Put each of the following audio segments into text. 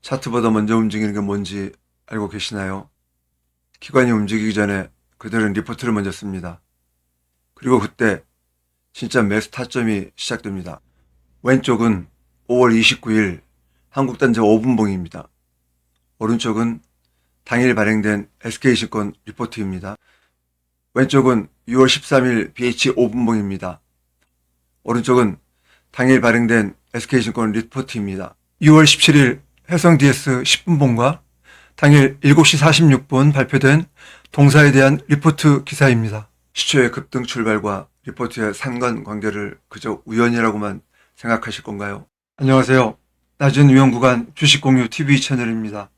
차트보다 먼저 움직이는 게 뭔지 알고 계시나요? 기관이 움직이기 전에 그들은 리포트를 먼저 씁니다. 그리고 그때 진짜 매수 타점이 시작됩니다. 왼쪽은 5월 29일 한국단지 5분봉입니다. 오른쪽은 당일 발행된 SK증권 리포트입니다. 왼쪽은 6월 13일 BH 5분봉입니다. 오른쪽은 당일 발행된 SK증권 리포트입니다. 6월 17일 해성 DS 10분봉과 당일 7시 46분 발표된 동사에 대한 리포트 기사입니다. 시초의 급등 출발과 리포트의 상관관계를 그저 우연이라고만 생각하실 건가요? 안녕하세요. 낮은 위험구간 주식공유 TV 채널입니다.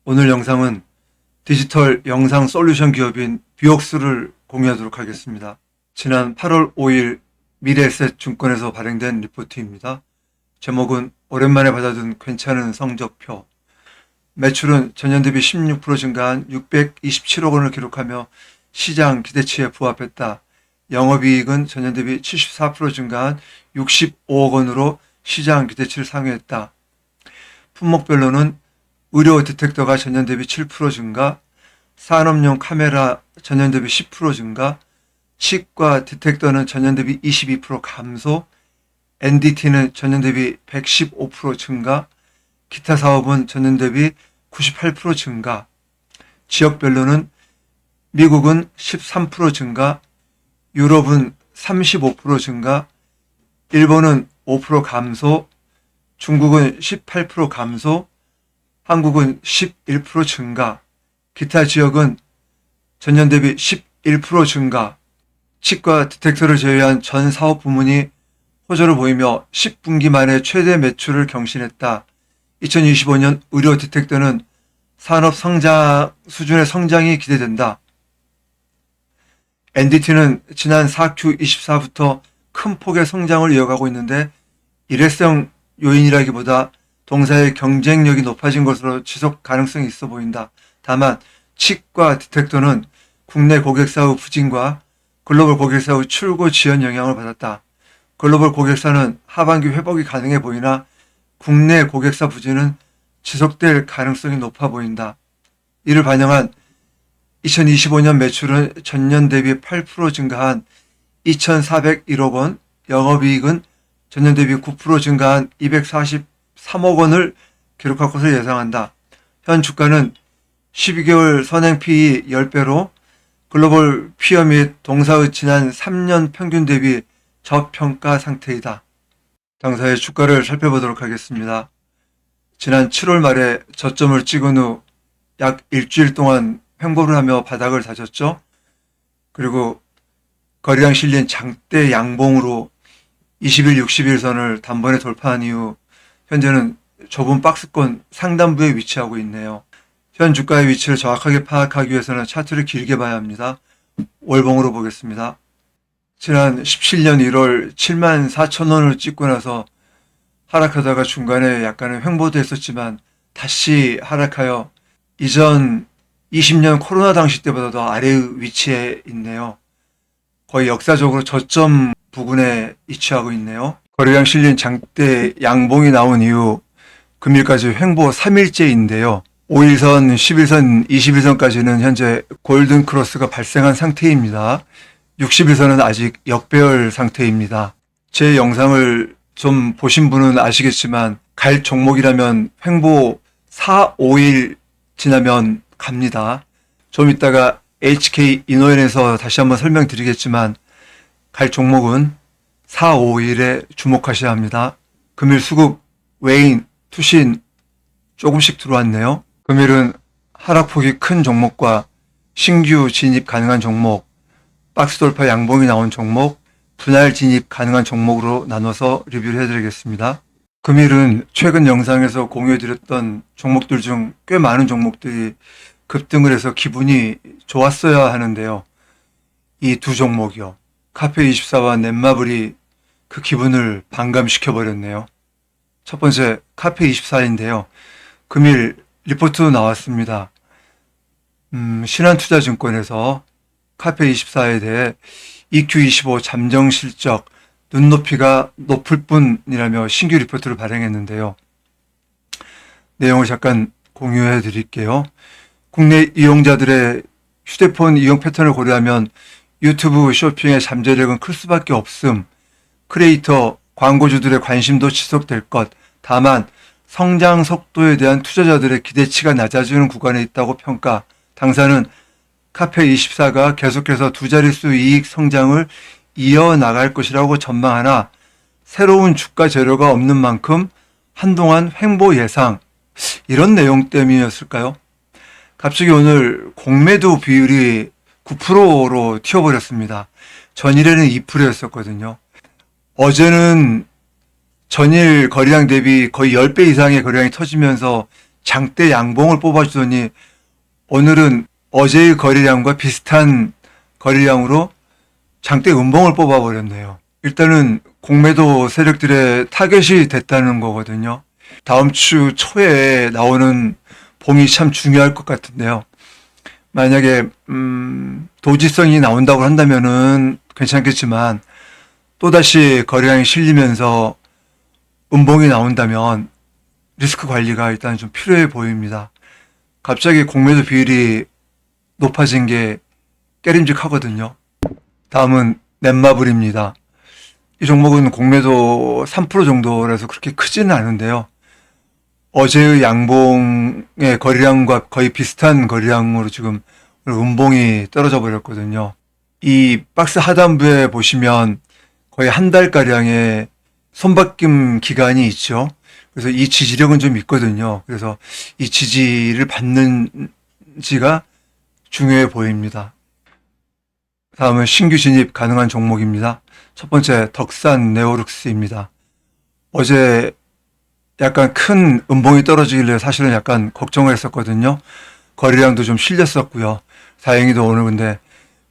오늘 영상은 디지털 영상 솔루션 기업인 뷰옥스를 공유하도록 하겠습니다. 지난 8월 5일 미래에셋 증권에서 발행된 리포트입니다. 제목은 오랜만에 받아둔 괜찮은 성적표. 매출은 전년 대비 16% 증가한 627억 원을 기록하며 시장 기대치에 부합했다. 영업이익은 전년 대비 74% 증가한 65억 원으로 시장 기대치를 상회했다. 품목별로는 의료 디텍터가 전년 대비 7% 증가, 산업용 카메라 전년 대비 10% 증가, 치과 디텍터는 전년 대비 22% 감소, NDT는 전년 대비 115% 증가, 기타 사업은 전년 대비 98% 증가, 지역별로는 미국은 13% 증가, 유럽은 35% 증가, 일본은 5% 감소, 중국은 18% 감소, 한국은 11% 증가, 기타 지역은 전년 대비 11% 증가, 치과 디텍터를 제외한 전 사업 부문이 호조를 보이며 10분기 만에 최대 매출을 경신했다. 2025년 의료 디텍터는 산업 성장 수준의 성장이 기대된다. NDT는 지난 4Q 24부터 큰 폭의 성장을 이어가고 있는데 일회성 요인이라기보다 동사의 경쟁력이 높아진 것으로 지속 가능성이 있어 보인다. 다만 치과 디텍터는 국내 고객사의 부진과 글로벌 고객사의 출고 지연 영향을 받았다. 글로벌 고객사는 하반기 회복이 가능해 보이나 국내 고객사 부진은 지속될 가능성이 높아 보인다. 이를 반영한 2025년 매출은 전년 대비 8% 증가한 2,401억 원, 영업이익은 전년 대비 9% 증가한 243억 원을 기록할 것을 예상한다. 현 주가는 12개월 선행 PE 10배로 글로벌 피어 및 동사의 지난 3년 평균 대비 저평가 상태이다. 당사의 주가를 살펴보도록 하겠습니다. 지난 7월 말에 저점을 찍은 후 약 일주일 동안 횡보를 하며 바닥을 다졌죠. 그리고 거래량 실린 장대 양봉으로 20일, 60일 선을 단번에 돌파한 이후 현재는 좁은 박스권 상단부에 위치하고 있네요. 현 주가의 위치를 정확하게 파악하기 위해서는 차트를 길게 봐야 합니다. 월봉으로 보겠습니다. 지난 17년 1월 74,000원을 찍고 나서 하락하다가 중간에 약간의 횡보도 했었지만 다시 하락하여 이전 20년 코로나 당시 때보다도 아래의 위치에 있네요. 거의 역사적으로 저점 부근에 위치하고 있네요. 거래량 실린 장대 양봉이 나온 이후 금일까지 횡보 3일째인데요. 5일선, 11선, 21선까지는 현재 골든 크로스가 발생한 상태입니다. 60일선은 아직 역배열 상태입니다. 제 영상을 좀 보신 분은 아시겠지만 갈 종목이라면 횡보 4, 5일 지나면 갑니다. 좀 이따가 HK 이노엔에서 다시 한번 설명드리겠지만 갈 종목은 4, 5일에 주목하셔야 합니다. 금일 수급, 외인, 투신 조금씩 들어왔네요. 금일은 하락폭이 큰 종목과 신규 진입 가능한 종목, 박스 돌파 양봉이 나온 종목, 분할 진입 가능한 종목으로 나눠서 리뷰를 해드리겠습니다. 금일은 최근 영상에서 공유해드렸던 종목들 중 꽤 많은 종목들이 급등을 해서 기분이 좋았어야 하는데요. 이 두 종목이요. 카페24와 넷마블이 그 기분을 반감시켜버렸네요. 첫 번째 카페24인데요. 금일 리포트 나왔습니다. 신한투자증권에서 카페24에 대해 EQ25 잠정 실적 눈높이가 높을 뿐이라며 신규 리포트를 발행했는데요. 내용을 잠깐 공유해 드릴게요. 국내 이용자들의 휴대폰 이용 패턴을 고려하면 유튜브 쇼핑의 잠재력은 클 수밖에 없음. 크리에이터, 광고주들의 관심도 지속될 것. 다만 성장 속도에 대한 투자자들의 기대치가 낮아지는 구간에 있다고 평가. 당사는 카페24가 계속해서 두 자릿수 이익 성장을 이어나갈 것이라고 전망하나 새로운 주가 재료가 없는 만큼 한동안 횡보 예상. 이런 내용 때문이었을까요? 갑자기 오늘 공매도 비율이 9%로 튀어버렸습니다. 전일에는 2%였었거든요. 어제는 전일 거래량 대비 거의 10배 이상의 거래량이 터지면서 장대 양봉을 뽑아주더니 오늘은 어제의 거래량과 비슷한 거래량으로 장대 음봉을 뽑아버렸네요. 일단은 공매도 세력들의 타겟이 됐다는 거거든요. 다음 주 초에 나오는 봉이 참 중요할 것 같은데요. 만약에 도지성이 나온다고 한다면은 괜찮겠지만 또다시 거래량이 실리면서 음봉이 나온다면 리스크 관리가 일단 좀 필요해 보입니다. 갑자기 공매도 비율이 높아진 게 깨림직하거든요. 다음은 넷마블입니다. 이 종목은 공매도 3% 정도라서 그렇게 크지는 않은데요. 어제의 양봉의 거래량과 거의 비슷한 거래량으로 지금 음봉이 떨어져 버렸거든요. 이 박스 하단부에 보시면 거의 한 달가량의 손바뀜 기간이 있죠. 그래서 이 지지력은 좀 있거든요. 그래서 이 지지를 받는지가 중요해 보입니다. 다음은 신규 진입 가능한 종목입니다. 첫 번째 덕산 네오룩스입니다. 어제 약간 큰 음봉이 떨어지길래 사실은 약간 걱정을 했었거든요. 거래량도 좀 실렸었고요. 다행히도 오늘 근데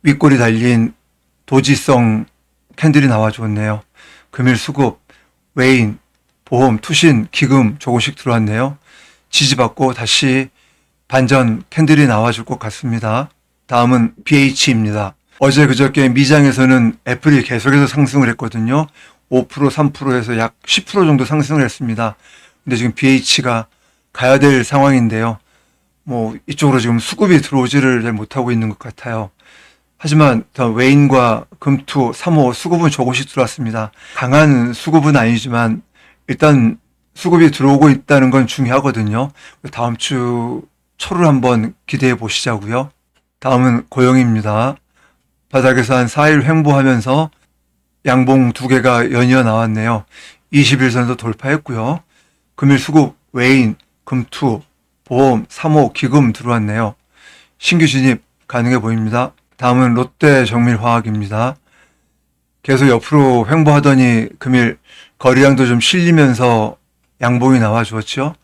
윗골이 달린 도지성 캔들이 나와줬네요. 금일 수급, 외인, 보험, 투신, 기금 조금씩 들어왔네요. 지지받고 다시 반전 캔들이 나와줄 것 같습니다. 다음은 BH입니다. 어제 그저께 미장에서는 애플이 계속해서 상승을 했거든요. 5%, 3%에서 약 10% 정도 상승을 했습니다. 근데 지금 BH가 가야 될 상황인데요. 뭐 이쪽으로 지금 수급이 들어오지를 잘 못하고 있는 것 같아요. 하지만 외인과 금투, 3호 수급은 조금씩 들어왔습니다. 강한 수급은 아니지만 일단 수급이 들어오고 있다는 건 중요하거든요. 다음 주 초를 한번 기대해 보시자고요. 다음은 고영입니다. 바닥에서 한 4일 횡보하면서 양봉 두 개가 연이어 나왔네요. 21선도 돌파했고요. 금일 수급, 외인, 금투, 보험, 3호, 기금 들어왔네요. 신규 진입 가능해 보입니다. 다음은 롯데 정밀화학입니다. 계속 옆으로 횡보하더니 금일 거래량도 좀 실리면서 양봉이 나와 주었죠.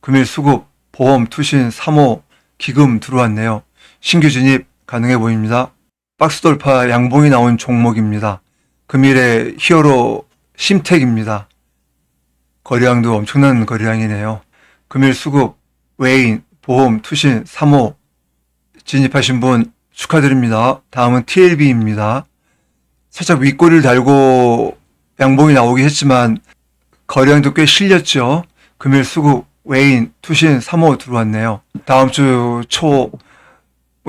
금일 수급, 보험, 투신, 3호, 기금 들어왔네요. 신규 진입 가능해 보입니다. 박스 돌파 양봉이 나온 종목입니다. 금일의 히어로 심택입니다. 거래량도 엄청난 거래량이네요. 금일 수급, 외인, 보험, 투신, 3호 진입하신 분 축하드립니다. 다음은 TLB입니다. 살짝 윗꼬리를 달고 양봉이 나오긴 했지만 거래량도 꽤 실렸죠. 금일 수급, 외인, 투신, 3호 들어왔네요. 다음 주 초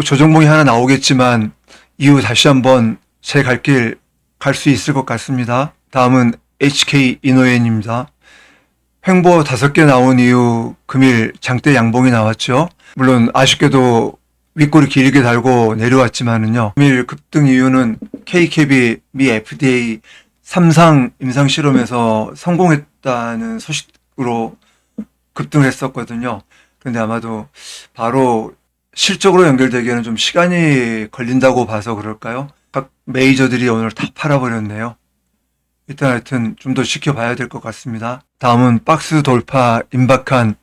조정봉이 하나 나오겠지만 이후 다시 한번 제 갈 길 갈 수 있을 것 같습니다. 다음은 HK 이노엔입니다. 횡보 5개 나온 이후 금일 장대 양봉이 나왔죠. 물론 아쉽게도 윗골이 길게 달고 내려왔지만은요. 금일 급등 이유는 KKB 미 FDA 3상 임상 실험에서 성공했다는 소식으로 급등을 했었거든요. 그런데 아마도 바로 실적으로 연결되기에는 좀 시간이 걸린다고 봐서 그럴까요? 각 메이저들이 오늘 다 팔아버렸네요. 일단 하여튼 좀 더 지켜봐야 될 것 같습니다. 다음은 박스 돌파 임박한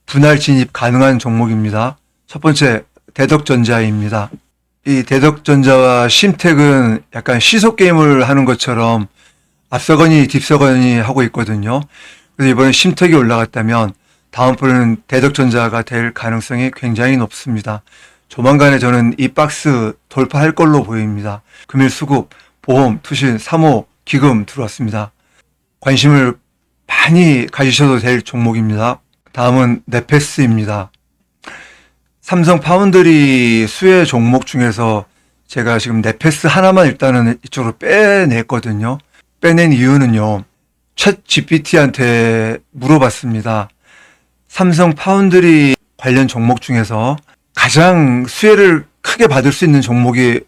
분할 진입 가능한 종목입니다. 첫 번째 대덕전자입니다. 이 대덕전자와 심택은 약간 시속 게임을 하는 것처럼 앞서거니 뒷서거니 하고 있거든요. 그래서 이번에 심택이 올라갔다면 다음번에는 대덕전자가 될 가능성이 굉장히 높습니다. 조만간에 저는 이 박스 돌파할 걸로 보입니다. 금일 수급, 보험, 투신, 3호, 기금 들어왔습니다. 관심을 많이 가지셔도 될 종목입니다. 다음은 네페스입니다. 삼성 파운드리 수혜 종목 중에서 제가 지금 네페스 하나만 일단은 이쪽으로 빼냈거든요. 빼낸 이유는요. 챗 GPT한테 물어봤습니다. 삼성 파운드리 관련 종목 중에서 가장 수혜를 크게 받을 수 있는 종목이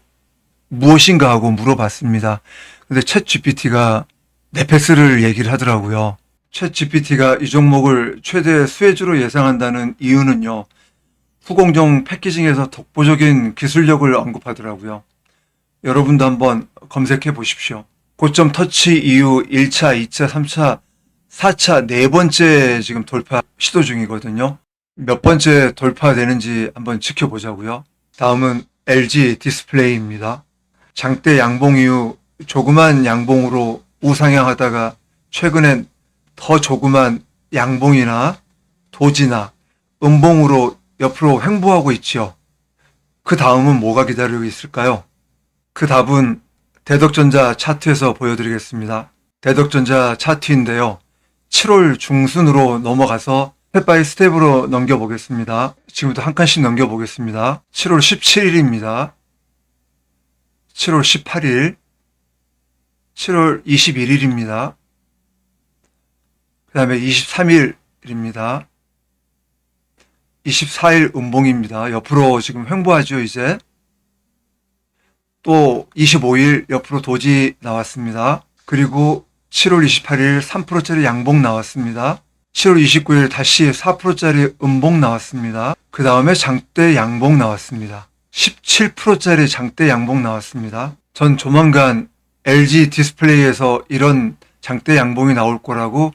무엇인가 하고 물어봤습니다. 근데 챗 GPT가 네페스를 얘기를 하더라고요. 챗 GPT가 이 종목을 최대 수혜주로 예상한다는 이유는요. 후공정 패키징에서 독보적인 기술력을 언급하더라고요. 여러분도 한번 검색해 보십시오. 고점 터치 이후 1차, 2차, 3차, 4차, 네 번째 지금 돌파 시도 중이거든요. 몇 번째 돌파되는지 한번 지켜보자고요. 다음은 LG 디스플레이입니다. 장대 양봉 이후 조그만 양봉으로 우상향하다가 최근엔 더 조그만 양봉이나 도지나 음봉으로 옆으로 횡보하고 있지요. 그 다음은 뭐가 기다리고 있을까요? 그 답은 대덕전자 차트에서 보여드리겠습니다. 대덕전자 차트인데요. 7월 중순으로 넘어가서 스텝 바이 스텝으로 넘겨보겠습니다. 지금부터 한 칸씩 넘겨보겠습니다. 7월 17일입니다. 7월 18일, 7월 21일입니다. 그 다음에 23일입니다. 24일 음봉입니다. 옆으로 지금 횡보하죠, 이제. 또 25일 옆으로 도지 나왔습니다. 그리고 7월 28일 3%짜리 양봉 나왔습니다. 7월 29일 다시 4%짜리 음봉 나왔습니다. 그 다음에 장대 양봉 나왔습니다. 17%짜리 장대 양봉 나왔습니다. 전 조만간 LG 디스플레이에서 이런 장대 양봉이 나올 거라고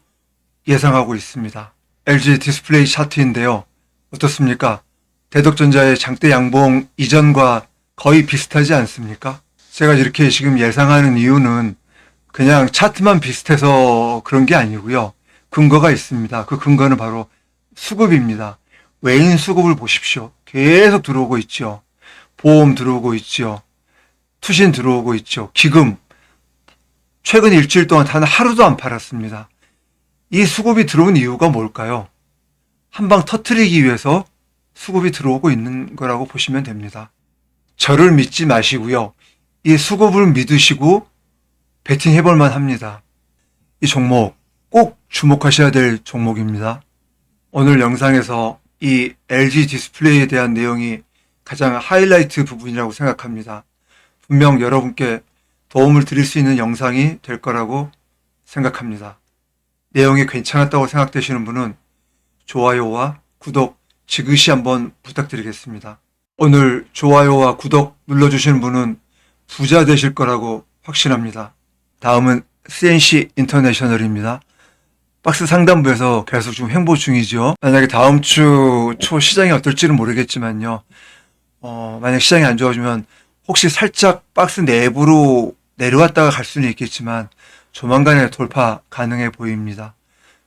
예상하고 있습니다. LG 디스플레이 차트인데요. 어떻습니까? 대덕전자의 장대 양봉 이전과 거의 비슷하지 않습니까? 제가 이렇게 지금 예상하는 이유는 그냥 차트만 비슷해서 그런 게 아니고요. 근거가 있습니다. 그 근거는 바로 수급입니다. 외인 수급을 보십시오. 계속 들어오고 있죠. 보험 들어오고 있죠. 투신 들어오고 있죠. 기금. 최근 일주일 동안 단 하루도 안 팔았습니다. 이 수급이 들어온 이유가 뭘까요? 한방 터트리기 위해서 수급이 들어오고 있는 거라고 보시면 됩니다. 저를 믿지 마시고요. 이 수급을 믿으시고 베팅 해볼만 합니다. 이 종목 꼭 주목하셔야 될 종목입니다. 오늘 영상에서 이 LG 디스플레이에 대한 내용이 가장 하이라이트 부분이라고 생각합니다. 분명 여러분께 도움을 드릴 수 있는 영상이 될 거라고 생각합니다. 내용이 괜찮았다고 생각되시는 분은 좋아요와 구독 지그시 한번 부탁드리겠습니다. 오늘 좋아요와 구독 눌러주시는 분은 부자 되실 거라고 확신합니다. 다음은 CNC 인터내셔널입니다. 박스 상단부에서 계속 좀 횡보 중이죠. 만약에 다음 주 초 시장이 어떨지는 모르겠지만요. 만약 시장이 안 좋아지면 혹시 살짝 박스 내부로 내려왔다가 갈 수는 있겠지만 조만간에 돌파 가능해 보입니다.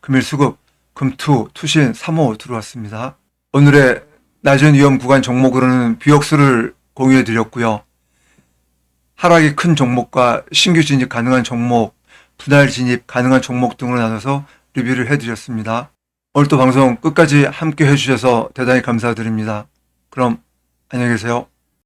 금일수급, 금투, 투신, 3호 들어왔습니다. 오늘의 낮은 위험 구간 종목으로는 비역수를 공유해 드렸고요. 하락이 큰 종목과 신규 진입 가능한 종목, 분할 진입 가능한 종목 등으로 나눠서 리뷰를 해드렸습니다. 오늘도 방송 끝까지 함께 해주셔서 대단히 감사드립니다. 그럼 안녕히 계세요.